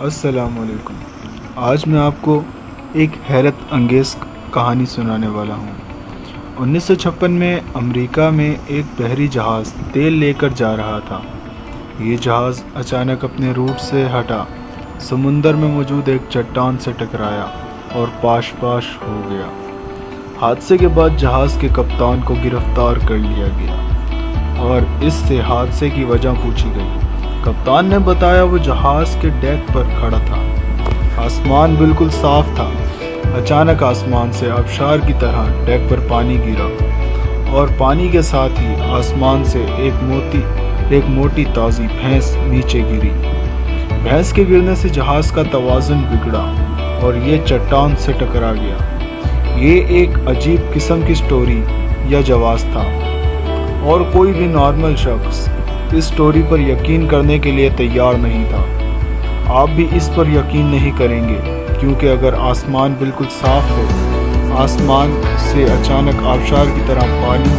السلام علیکم۔ آج میں آپ کو ایک حیرت انگیز کہانی سنانے والا ہوں۔ 1956 میں امریکہ میں ایک بحری جہاز تیل لے کر جا رہا تھا۔ یہ جہاز اچانک اپنے روٹ سے ہٹا، سمندر میں موجود ایک چٹان سے ٹکرایا اور پاش پاش ہو گیا۔ حادثے کے بعد جہاز کے کپتان کو گرفتار کر لیا گیا اور اس سے حادثے کی وجہ پوچھی گئی۔ کپتان نے بتایا وہ جہاز کے ڈیک پر کھڑا تھا۔ آسمان بالکل صاف تھا۔ اچانک آسمان سے آبشار کی طرح ڈیک پر پانی گرا اور پانی کے ساتھ ہی آسمان سے ایک موٹی تازی بھینس نیچے گری۔ بھینس کے گرنے سے جہاز کا توازن بگڑا اور یہ چٹان سے ٹکرا گیا۔ یہ ایک عجیب قسم کی سٹوری یا جواز تھا اور کوئی بھی نارمل شخص اس سٹوری پر یقین کرنے کے لیے تیار نہیں تھا۔ آپ بھی اس پر یقین نہیں کریں گے کیونکہ اگر آسمان بالکل صاف ہو، آسمان سے اچانک آبشار کی طرح پانی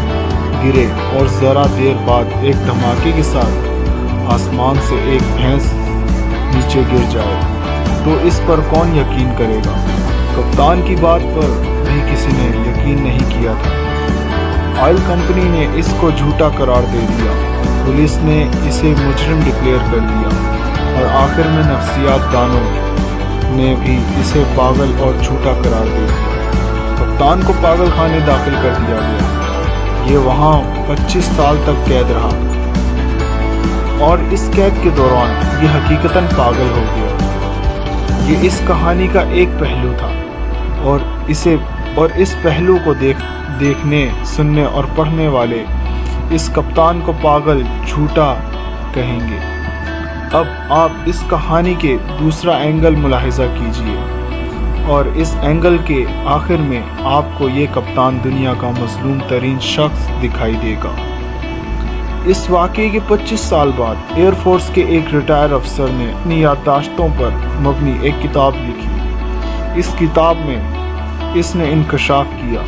گرے اور ذرا دیر بعد ایک دھماکے کے ساتھ آسمان سے ایک بھینس نیچے گر جائے تو اس پر کون یقین کرے گا؟ کپتان کی بات پر بھی کسی نے یقین نہیں کیا تھا۔ آئل کمپنی نے اس کو جھوٹا قرار دے دیا، پولیس نے اسے مجرم ڈکلیئر کر دیا اور آخر میں نفسیات دانوں نے بھی اسے پاگل اور جھوٹا قرار دے دیا۔ کپتان کو پاگل خانے داخل کر دیا گیا۔ یہ وہاں 25 سال تک قید رہا اور اس قید کے دوران یہ حقیقتاً پاگل ہو گیا۔ یہ اس کہانی کا ایک پہلو تھا اور اس پہلو کو دیکھنے، سننے اور پڑھنے والے اس کپتان کو پاگل، جھوٹا کہیں گے۔ اب آپ اس کہانی کے دوسرا اینگل ملاحظہ کیجئے اور اس اینگل کے آخر میں آپ کو یہ کپتان دنیا کا مظلوم ترین شخص دکھائی دے گا۔ اس واقعے کے 25 سال بعد ایئر فورس کے ایک ریٹائر افسر نے اپنی یادداشتوں پر مبنی ایک کتاب لکھی۔ اس کتاب میں اس نے انکشاف کیا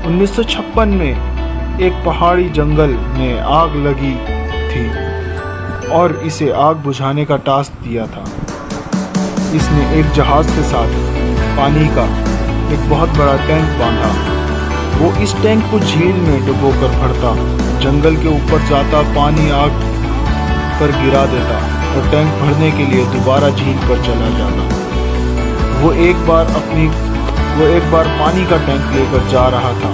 1956 میں ایک پہاڑی جنگل میں آگ لگی تھی اور اسے آگ بجھانے کا ٹاسک دیا تھا۔ اس نے ایک جہاز کے ساتھ پانی کا ایک بہت بڑا ٹینک باندھا۔ وہ اس ٹینک کو جھیل میں ڈبو کر بھرتا، جنگل کے اوپر جاتا، پانی آگ پر گرا دیتا اور ٹینک بھرنے کے لیے دوبارہ جھیل پر چلا جاتا۔ وہ ایک بار پانی کا ٹینک لے کر جا رہا تھا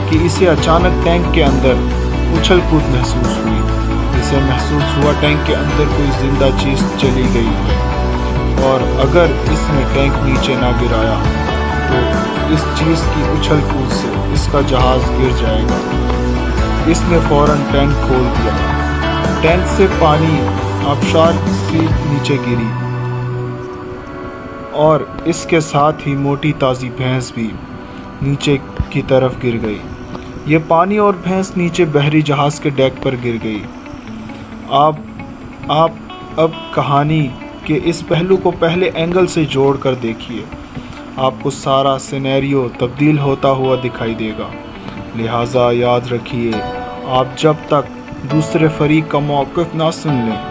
کہ اسے اچانک ٹینک کے اندر اچھل کود محسوس ہوئی۔ اسے محسوس ہوا ٹینک کے اندر کوئی زندہ چیز چلی گئی ہے اور اگر اس نے ٹینک نیچے نہ گرایا تو اس چیز کی اچھل کود سے اس کا جہاز گر جائے گا۔ اس نے فوراً ٹینک کھول دیا۔ ٹینک سے پانی آبشار سے نیچے گری اور اس کے ساتھ ہی موٹی تازی بھینس بھی نیچے کی طرف گر گئی۔ یہ پانی اور بھینس نیچے بحری جہاز کے ڈیک پر گر گئی۔ آپ اب کہانی کے اس پہلو کو پہلے اینگل سے جوڑ کر دیکھیے۔ آپ کو سارا سینیریو تبدیل ہوتا ہوا دکھائی دے گا۔ لہٰذا یاد رکھیے، آپ جب تک دوسرے فریق کا موقف نہ سن لیں،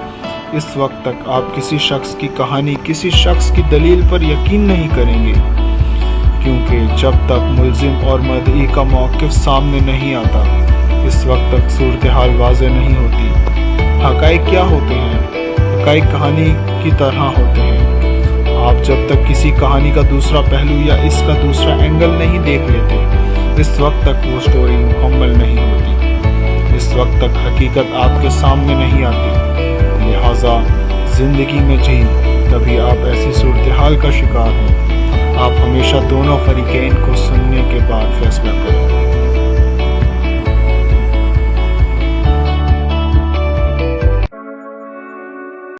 اس وقت تک آپ کسی شخص کی کہانی، کسی شخص کی دلیل پر یقین نہیں کریں گے، کیونکہ جب تک ملزم اور مدعی کا موقف سامنے نہیں آتا، اس وقت تک صورتحال واضح نہیں ہوتی۔ حقائق کیا ہوتے ہیں؟ حقائق کہانی کی طرح ہوتے ہیں۔ آپ جب تک کسی کہانی کا دوسرا پہلو یا اس کا دوسرا اینگل نہیں دیکھ لیتے، اس وقت تک وہ سٹوری مکمل نہیں ہوتی، اس وقت تک حقیقت آپ کے سامنے نہیں آتی۔ لہٰذا زندگی میں کبھی آپ ایسی صورتحال کا شکار ہیں، آپ ہمیشہ دونوں فریقین کو سننے کے بعد فیصلہ کریں۔